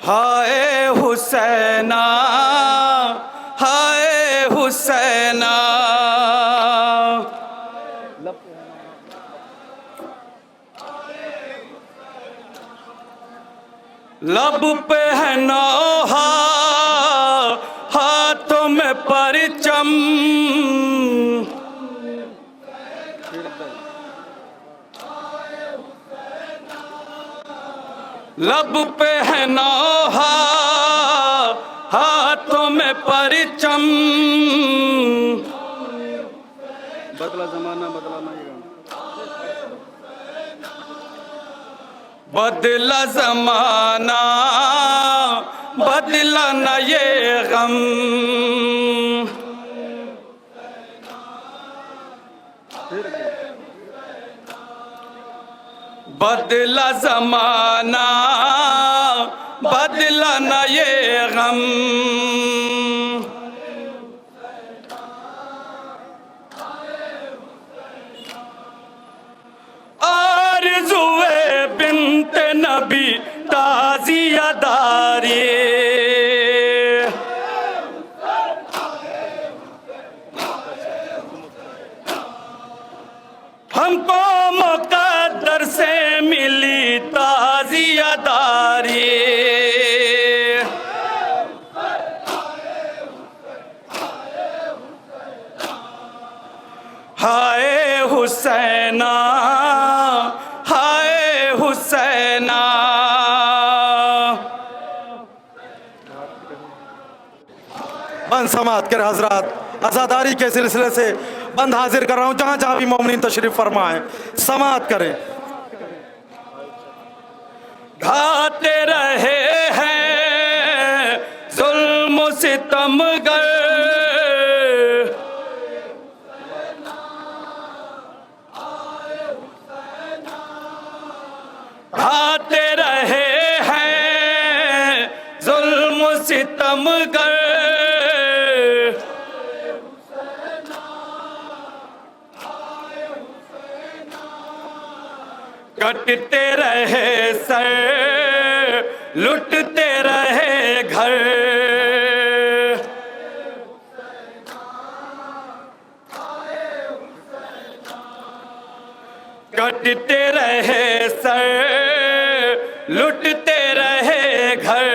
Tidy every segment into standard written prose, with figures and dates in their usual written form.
हाय हुसैना, हाय हुसैना। लब पे है नौहा, हाथों में परचम। लब पे है नौहा, हाथों में परचम। बदला जमाना बदला नहीं। बदला जमाना बदला न ये गम। बदला जमाना बदला न ये गम। आरज़ुए बिन्ते नबी ताज़ियादारी। हमको मुक़द्दर से मिली ताज़ियादारी। हाय हुसैना, हाय हुसैना। बंद समात कर हजरात, आज़ादारी के सिलसिले से बंद हाजिर कर रहा हूँ। जहाँ जहाँ भी मोमिनीन तशरीफ फरमाएं समात करें। ढाते रहे हैं जुल्म सितमगर, ढाते रहे हैं जुल्म सितमगर। कटते रहे सर, लुटते रहे घर। कटते रहे सर, लुटते रहे घर।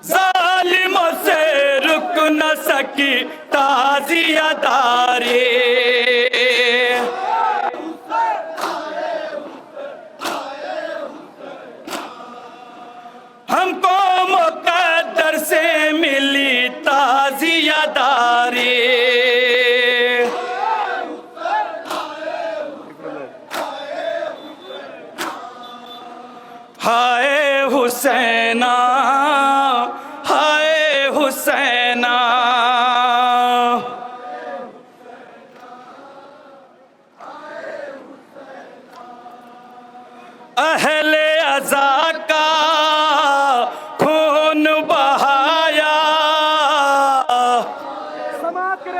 जालिमों से रुक न सकी ताज़ियादारी। हमको मुक़द्दर से मिली ताज़ियादारी। हाय हुसैना, हाय हुसैना। अहले अज़ा का खून बहाया। समाप्त करें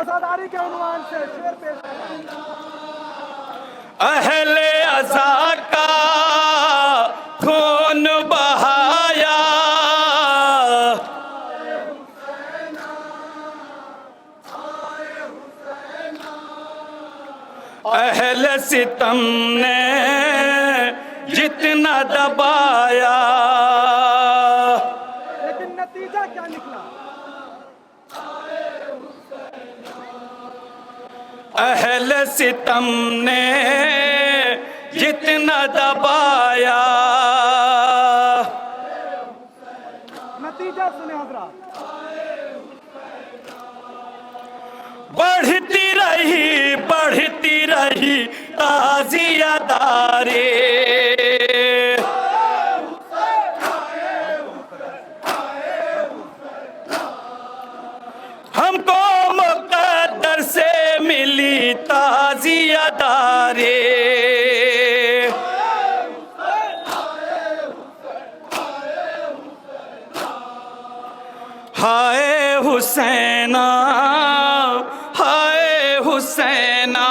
आज़ादारी के उन्वान से शेर पेश। अहले अज़ा का खून बहाया। अहले सितम ने जितना दबाया, लेकिन नतीजा क्या निकला? अहले सितम ने जितना दबाया। नतीजा सुने हजरात। बढ़ती रही ताज़ियादारी। हमको मुक़द्दर से मिली ताज़ियादारी। हाय हुसैना, हाय हुसैना।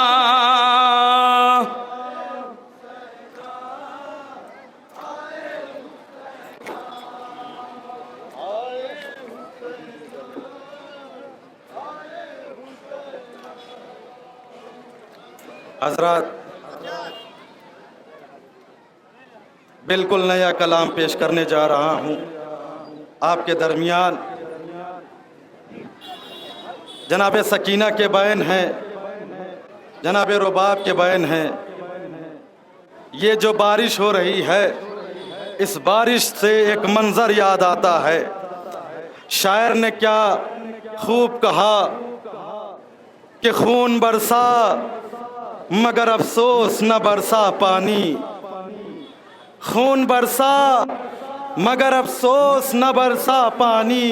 हजरत, बिल्कुल नया कलाम पेश करने जा रहा हूँ आपके दरमियान। जनाब सकीना के बयान हैं, जनाब रुबाब के बयान हैं। ये जो बारिश हो रही है, इस बारिश से एक मंजर याद आता है। शायर ने क्या खूब कहा कि खून बरसा मगर अफसोस न बरसा पानी। खून बरसा मगर अफसोस न बरसा पानी,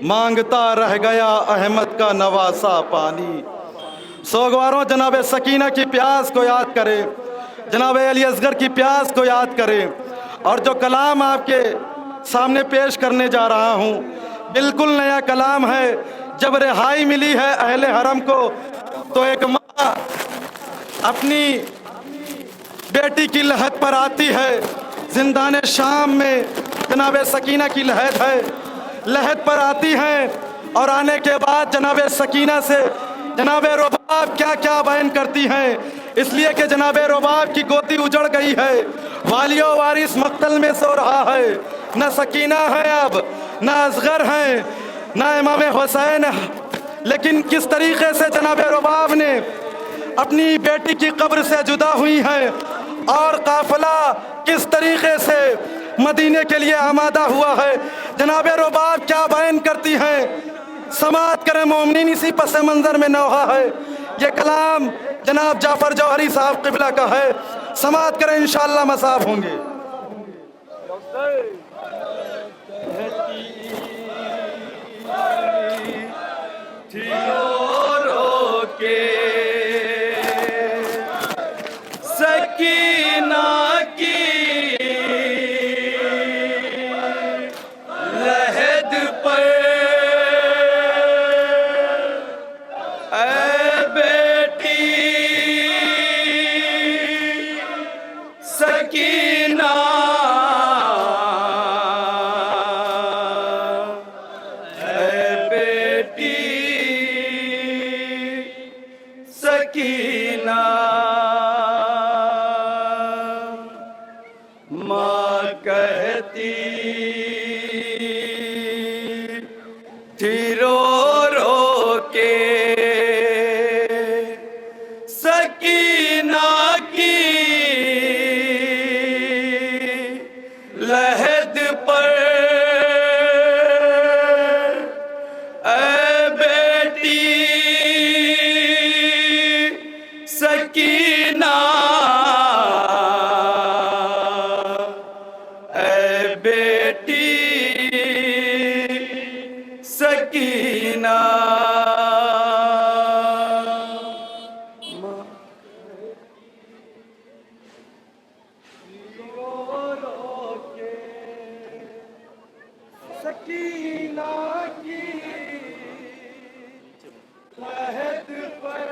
मांगता रह गया अहमद का नवासा पानी। सोगवारों, जनाब सकीना की प्यास को याद करें, जनाब अली असगर की प्यास को याद करें। और जो कलाम आपके सामने पेश करने जा रहा हूँ, बिल्कुल नया कलाम है। जब रिहाई मिली है अहले हरम को, तो एक माँ अपनी बेटी की लहद पर आती है। जिंदान शाम में जनाब सकीना की लहद है, लहद पर आती हैं। और आने के बाद जनाब सकीना से जनाब रुबाब क्या क्या बयान करती हैं, इसलिए कि जनाब रुबाब की गोदी उजड़ गई है। वालियो वारिस मक्तल में सो रहा है। न सकीना है अब, न असगर है, न इमाम हुसैन। लेकिन किस तरीके से जनाब रुबाब ने अपनी बेटी की कब्र से जुदा हुई है, और काफिला किस तरीके से मदीने के लिए आमादा हुआ है। जनाब रुबाब क्या बयान करती हैं, समात करें मोमिनीन, इसी पस मंजर में नौहा है। ये कलाम जनाब जाफर जौहरी साहब क़िबला का है। समात करें, इंशाअल्लाह मसाफ होंगे। सकीना की लहद पर ऐ बेटी सकीना, ऐ बेटी सकीना। माँ कहती थी रो रो के, सकीना की लहद पर ऐ बेटी सकीना, ऐ बेटी सकीना। सकीना की लहद पर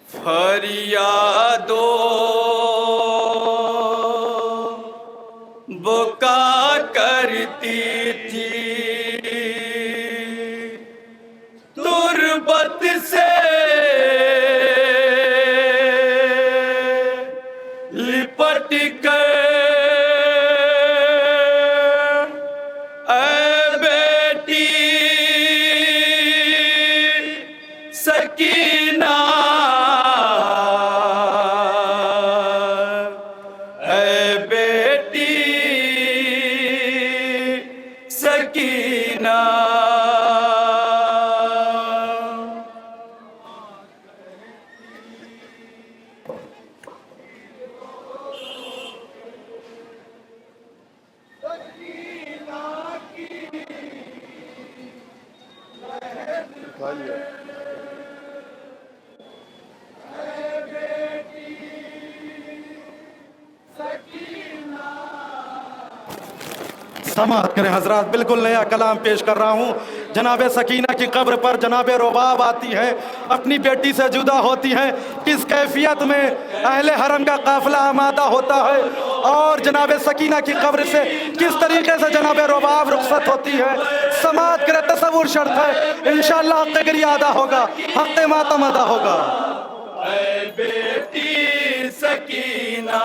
फरियादो बुका करती थी, तुरबत से लिपट कर ऐ बेटी सकीना, ऐ बेटी सकीना। समाअत करें हजरात, बिल्कुल नया कलाम पेश कर रहा हूँ। जनाब सकीना की कब्र पर जनाब रुबाब आती है, अपनी बेटी से जुदा होती है। किस कैफियत में अहले हरम का काफिला आमादा होता है और जनाब सकीना की कब्र से किस तरीके से जनाब रुबाब रुखसत होती है। समाअत करें, तसव्वुर शर्त है, इंशाअल्लाह हक़ गिरिया अदा होगा, हक़ मातम अदा होगा। ऐ बेटी सकीना,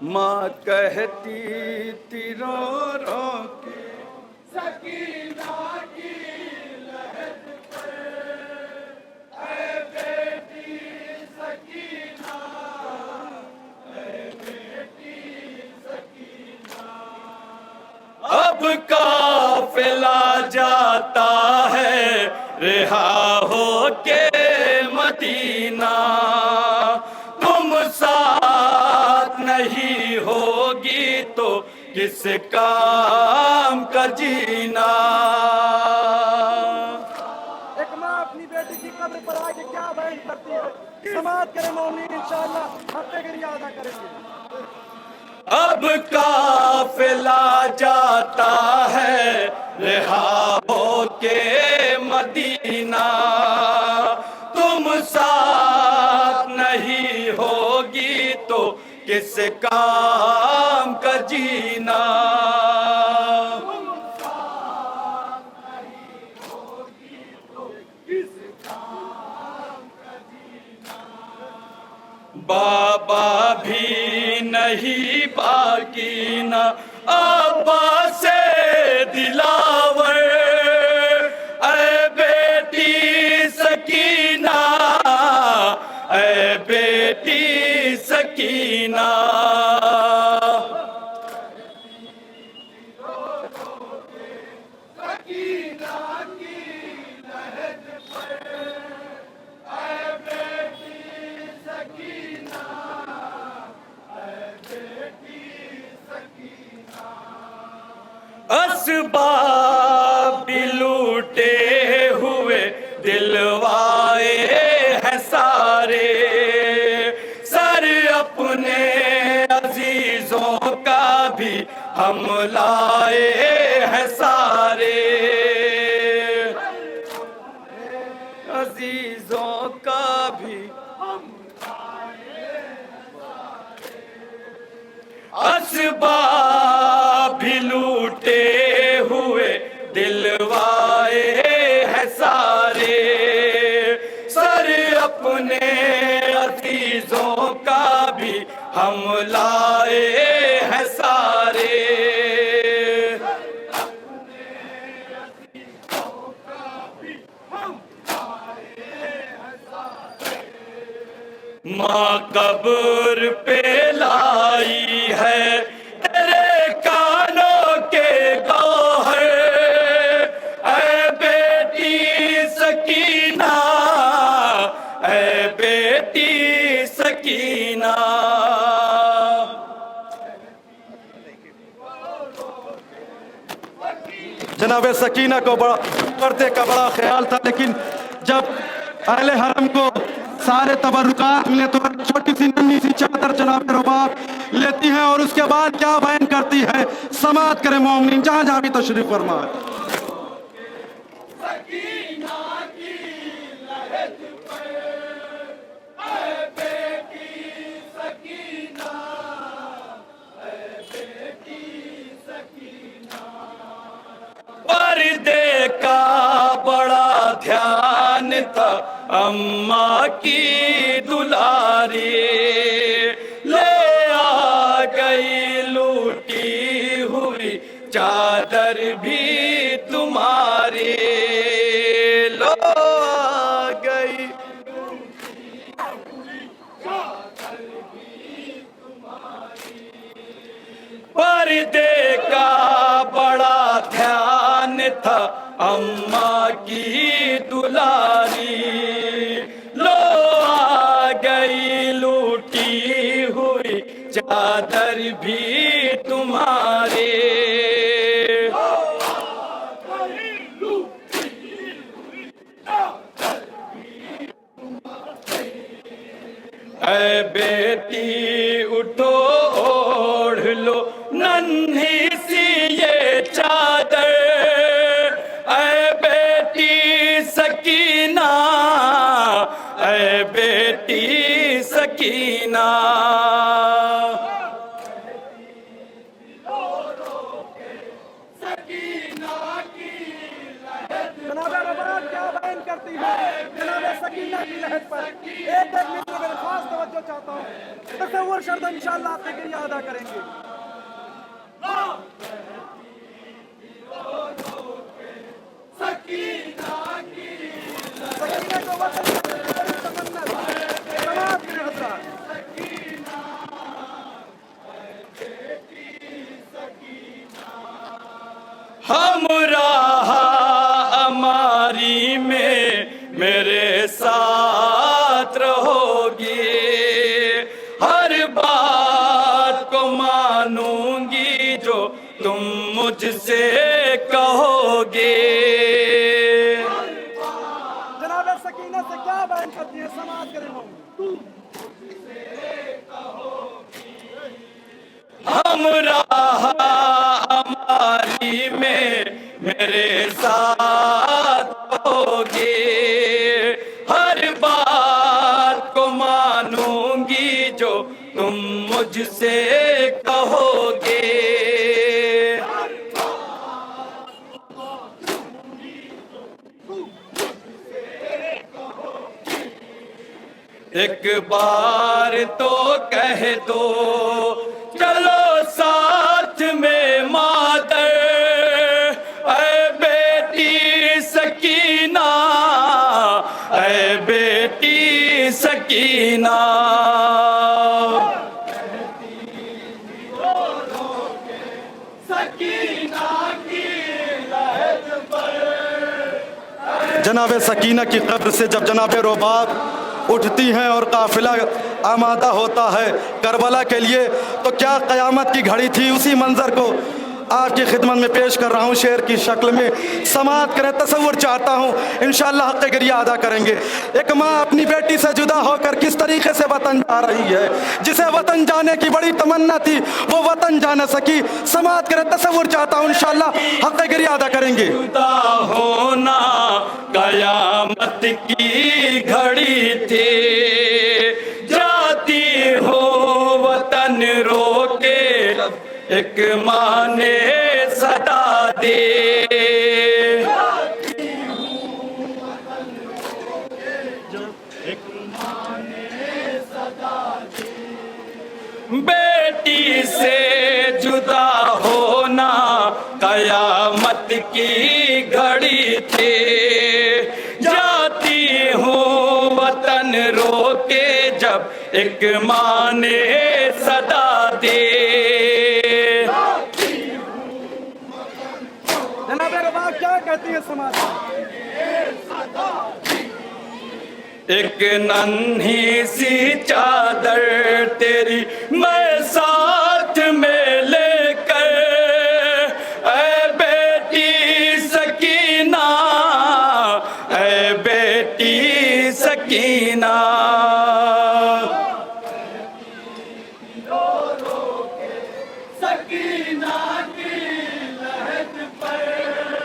माँ कहती थी रो रो के सकीना की लहद पर, ऐ बेटी सकीना, ऐ बेटी सकीना। अब काफिला जाता है रिहा हो के मदीना, तुम साथ नहीं होगी तो किस काम का जीना। एक माँ अपनी बेटी की कब्र पर आके क्या बयान करती है। समाअत करें मोमिन, इंशाअल्लाह हक़ गिरिया अदा करेंगे। अब काफिला जाता है रिहा हो के मदीना, तुम साथ नहीं होगी तो किस काम का जीना। बाबा भी नहीं बाकी ना अब्बा से दिलावर, ऐ बेटी सकीना, ऐ बेटी सकीना। असबाब भी लूटे हुए दिलवाए हैं सारे, सर अपने अजीजों का भी हम लाए हैं सारे, अजीजों का भी असबाब भी लूटे हुए दिलवाए हैं सारे, सर अपने अजीजों का भी हम लाए हैं सारे। माँ कब्र पे लाई है तेरे कानों के गौहर, ऐ बेटी सकीना, ऐ बेटी सकीना। जनाब सकीना को बड़ा पर्दे का बड़ा ख्याल था, लेकिन जब अहले हरम को सारे तबरुकात मिले तो छोटी सी नन्ही सी चादर जनाब रुबाब लेती है और उसके बाद क्या बयान करती है। समाअत करें मोमिन, जहां जहां भी तशरीफ फरमा है। पर्दे का बड़ा ध्यान था अम्मा की दुलारी, ले आ गई लूटी हुई चादर भी तुम्हारी, लो आ गई पर्दे का बड़ा अम्मा की दुलारी। लो आ गई लूटी हुई चादर भी तुम्हारे। ऐ बेटी उठो ओढ़ लो नन्ही सी ये चादर। ऐ बेटी सकीना, ऐ बेटी सकीना। जनाब रबाब क्या बयान करती है जनाब सकीना की लहर पर। एक मिनट में खास तवज्जो चाहता हूँ। तसव्वुर शर्त इंशाअल्लाह आपके लिए अदा करेंगे। सकीना को वतन की बड़ी तमन्ना थी। समाज के हजरात हमराह हमारी में मेरे साथ रहोगी। हर बात को मानूंगी जो तुम मुझसे कहोगे। जनाब सकीना से क्या बयान करती है समाज के रहनुमा। हमराह हमारी में मेरे साथ होगी। हर बात को मानूंगी जो तुम मुझसे कहोगे। एक बार तो कह दो चलो साथ में मादर। ऐ बेटी सकीना, ऐ बेटी सकीना। जनाब सकीना की कब्र से जब जनाब रुबाब उठती हैं और काफिला आमादा होता है करबला के लिए, तो क्या क़यामत की घड़ी थी। उसी मंजर को आपकी खिदमत में पेश कर रहा हूँ शेर की शक्ल में। समात करें, तसव्वुर चाहता हूँ, इंशाअल्लाह हक़ गिरिया अदा करेंगे। एक माँ अपनी बेटी से जुदा होकर किस तरीके से वतन जा रही है। जिसे वतन जाने की बड़ी तमन्ना थी वो वतन जा न सकी। समात करें, तसव्वुर चाहता हूँ, इंशाअल्लाह हक़ गिरिया अदा करेंगे। जुदा होना कयामत की घड़ी थी। जाती हो वतन रोके एक माँ ने सदा दे। बेटी से जुदा होना कयामत की घड़ी थी। जाती हूँ वतन रोके जब एक माँ ने सदा दे। जनाब रबाब क्या कहती है समाज। एक नन्ही सी चादर तेरी मैं साथ में लेकर। ऐ बेटी सकीना, ऐ बेटी सकीना।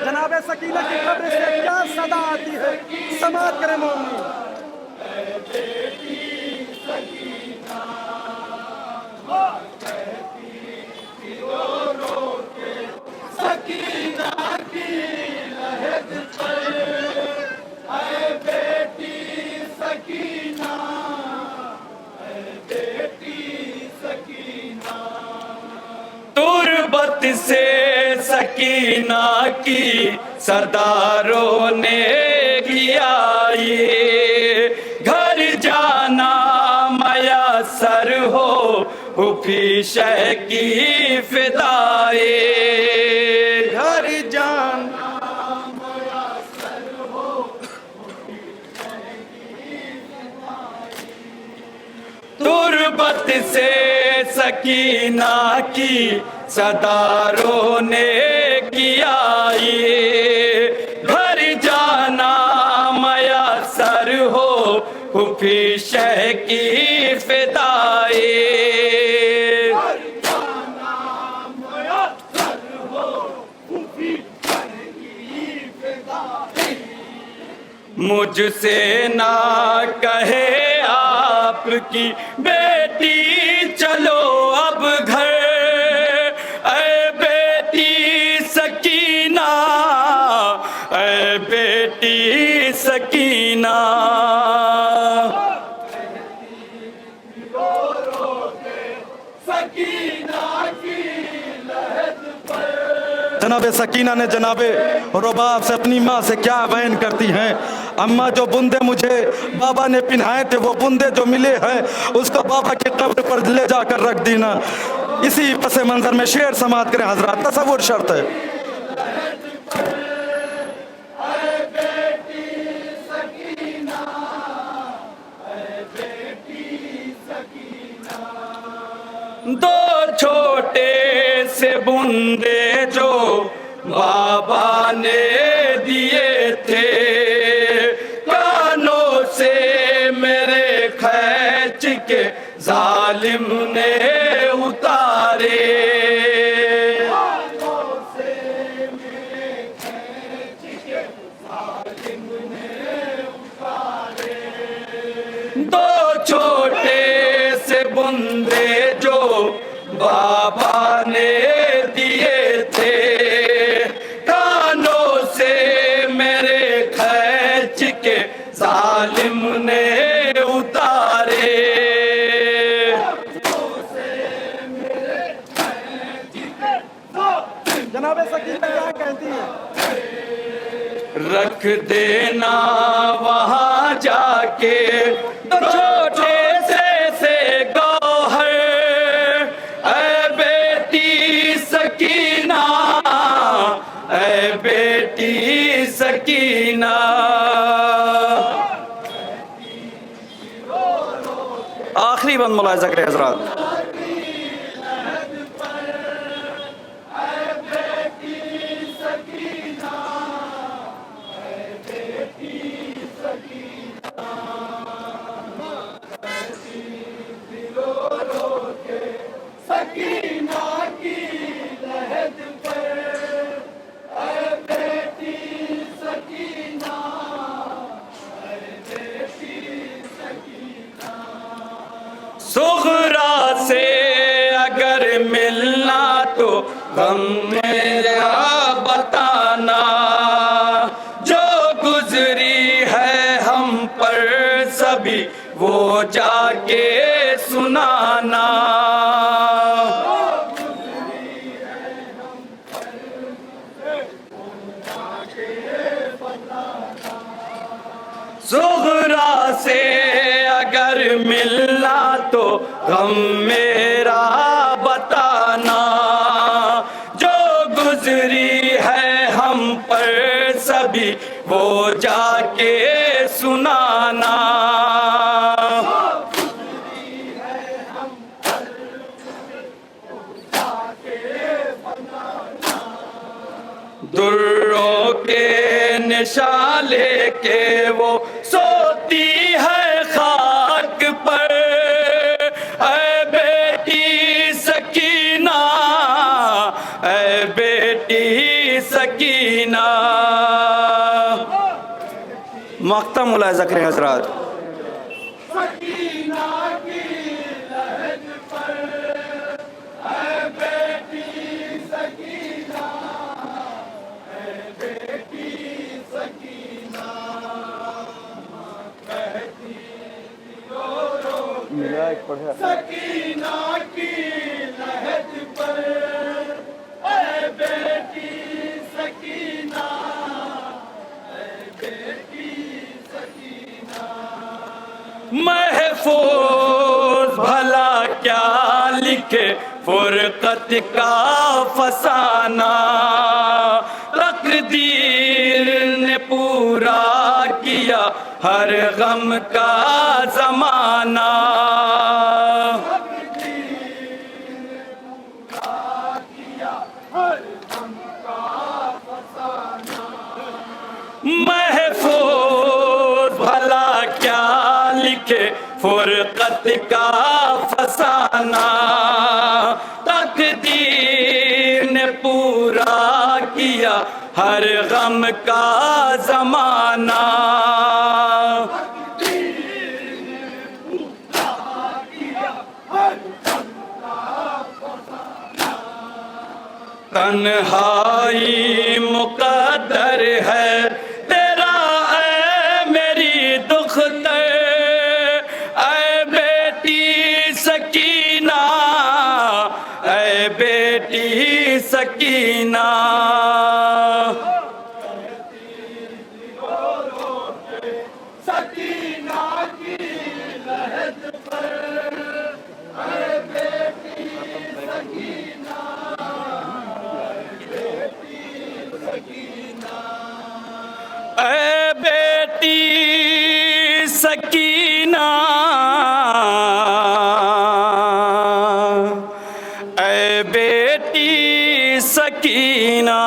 जनाब सकीना की कब्र से क्या सदा आती है समाज करे मोमिन। तुरबत से सकीना की सरदारों ने किया ये। घर जाना मयसर हो हुफी शह की फिदाए। घर जाना सकीना की सदारों ने किया ये घर जाना मयसर हो खुफी शह की फिदाए मुझसे ना कहे आपकी बेटी चलो अब घर ऐ बेटी सकीना ऐ बेटी सकीना जनाबे सकीना ने जनाबे रुबाब से अपनी माँ से क्या बयान करती हैं। अम्मा जो बूंदे मुझे बाबा ने पिन्हाए थे वो बूंदे जो मिले हैं उसको बाबा के कब्र पर ले जाकर रख देना। इसी पस मंजर में शेर समात करें हजरात, तसव्वुर शर्त है। दो छोटे से बूंदे जो बाबा ने दिए थे कानों से मेरे खैच के जालिम ने उतारे दो छोटे से बूंदे जो बाबा ने दिए थे कानों से मेरे खैच के जालिम ने उतारे जनाब सकीना क्या कहती है? रख देना वहां जाके छोटे से गौहर ऐ बेटी सकीना ऐ बेटी सकीना आखिरी बंद मुलाहिजा करें हजरात। सुगरा से अगर मिलना तो गम मेरा बताना जो गुजरी है हम पर सभी वो जाके सुनाना सुगरा से अगर मिलना तो गम मेरा बताना जो गुजरी है हम पर सभी वो जाके सुनाना दुर्रों के निशाले के वो सोती है खाक पर ऐ बेटी सकीना ऐ बेटी सकीना मख्ता मुलाहिजा करें हजरात। सकीना की लहद पर ऐ बेटी सकीना ऐ बेटी सकीना महफूज भला क्या लिखे फुरकत का फसाना तकदीर ने पूरा किया हर गम का जमाना महफूज भला क्या लिखे फुरकत का फसाना, तकदीर ने पूरा किया हर गम का जमाना। तन्हाई मुकद्दर है तेरा ऐ मेरी दुख्तर, ऐ बेटी सकीना, ऐ बेटी सकीना। ऐ बेटी सकीना, ऐ बेटी सकीना।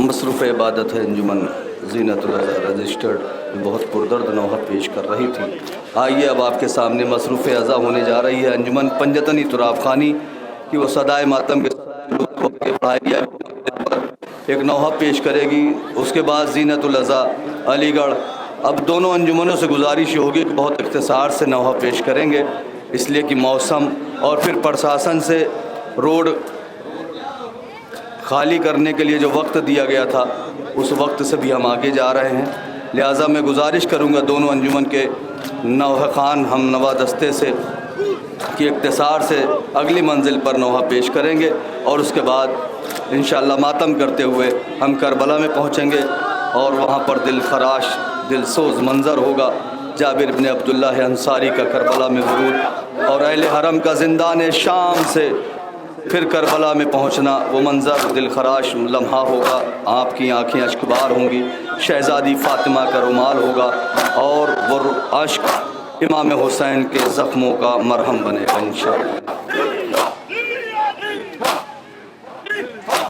मसरूफ़ इबादत है अंजुमन ज़ीनतुल रजिस्टर्ड बहुत पुरदर्द नौहा पेश कर रही थी। आइए अब आपके सामने मसरूफ़ अज़ा होने जा रही है अंजुमन पंजतनी तुराब खानी कि वो सदाए मातम के पढ़ाई एक नौहा पेश करेगी। उसके बाद ज़ीनतुल अज़ा अलीगढ़। अब दोनों अंजुमनों से गुजारिश होगी कि बहुत इख्तिसार से नौहा पेश करेंगे, इसलिए कि मौसम और फिर प्रशासन से रोड खाली करने के लिए जो वक्त दिया गया था उस वक्त से भी हम आगे जा रहे हैं। लिहाजा मैं गुजारिश करूँगा दोनों अंजुमन के नौहा खान हम नवा दस्ते से कि इख्तिसार से अगली मंजिल पर नौहा पेश करेंगे और उसके बाद इंशाअल्लाह मातम करते हुए हम करबला में पहुँचेंगे और वहाँ पर दिल खराश दिलसोज मंज़र होगा जाबिर इब्न अब्दुल्ला अंसारी का करबला में वरूद और अहले हरम का ज़िंदान शाम से फिर करबला में पहुंचना। वो मंज़र दिल खराश लम्हा होगा, आपकी आंखें अश्कबार होंगी, शहज़ादी फ़ातिमा का रुमाल होगा और वो अश्क इमाम हुसैन के ज़ख्मों का मरहम बनेगा इंशाअल्लाह।